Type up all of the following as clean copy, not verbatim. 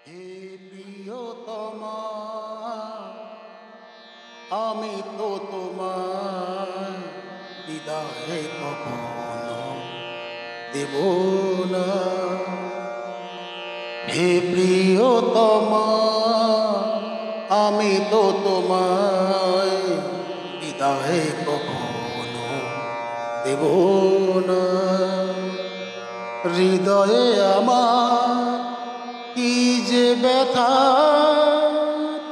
হে প্রিয়তমা, আমি তো তোমায় বিদায় কখনো দেব না। হে প্রিয়তমা, আমি তো তোমায় বিদায় কখনো দেব না। হৃদয়ে আমার কি যে ব্যথা,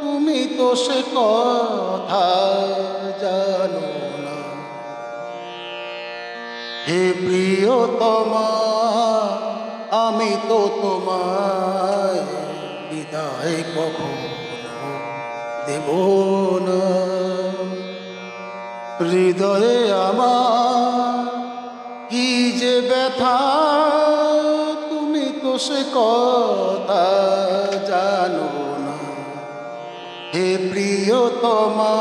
তুমি তো সে কথা জানো না। হে প্রিয়তমা, আমি তো তোমায় বিদায় কখনো দেব না। হৃদয়ে আমার কি যে ব্যথা, তুমি তো সে কথা জানো না। হে প্রিয়তমা,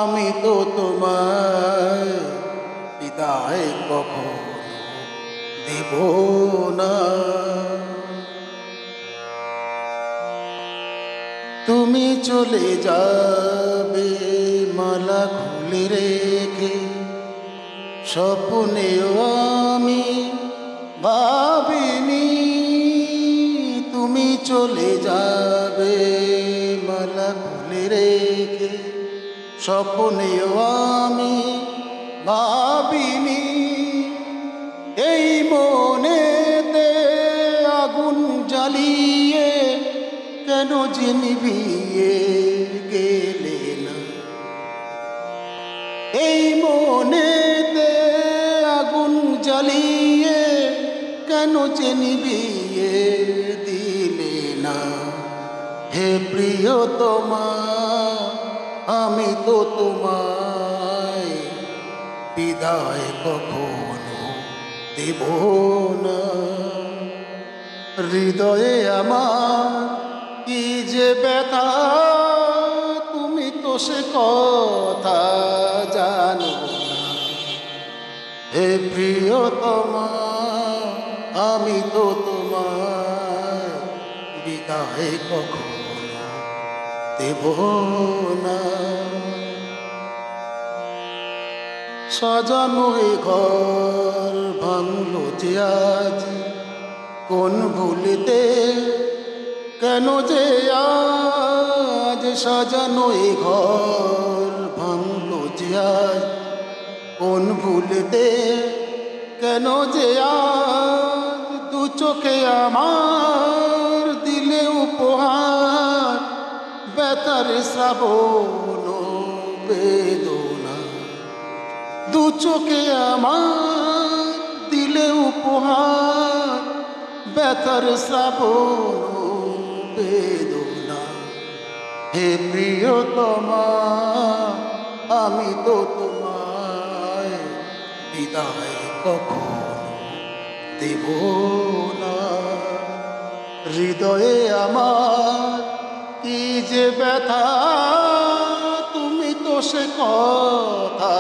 আমি তো তোমায় বিদায় কখনো দেব না। তুমি চলে যাবে মালা খুলে রেখে, স্বপ্নেও আমি ভাবিনি তুমি চলে যাবে মালা খুলে রেখে, স্বপ্নেও আমি ভাবিনি। এই মনেতে আগুন জ্বালিয়ে কেন যে নিভিয়ে গেলে না। এই মনেতে আগুন জ্বালিয়ে কেন যে নিভিয়ে দিলে না। হে প্রিয়তমা, আমি তো তোমায় বিদায় কখনো দেব না। হৃদয়ে আমার কি যে ব্যথা, তুমি তো সে কথা জানো না। হে প্রিয়তমা, আমি তো তোমায় বিদায় কখনো দেব না। সাজানো এ ঘর ভাঙলো যে আজ, কোন ভুলতে কেন যে আজ সাজানো এ ঘর ভাঙলো যে আজ, কোন ভুলতে কেন যে আজ। দু চোখে আমার দিলে উপহার, ব্যথার শ্রাবণ বেদনা। দু চোখে আমার দিলে উপহার, ব্যথার শ্রাবণ বেদনা। হে প্রিয়তমা, আমি তো তোমায় বিদায় কখনো দেব না। হৃদয়ে আমার কি যে ব্যথা, তুমি তো সে কথা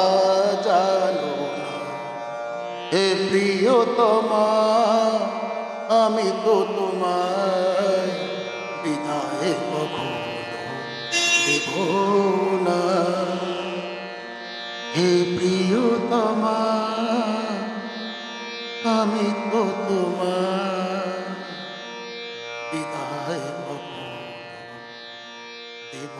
জানো না। হে প্রিয়তমা, আমি তো তোমায় বিদায় কখনো দেব না। হে প্রিয়তমা, আমি তো তোমায় বিদায় কখনো দেব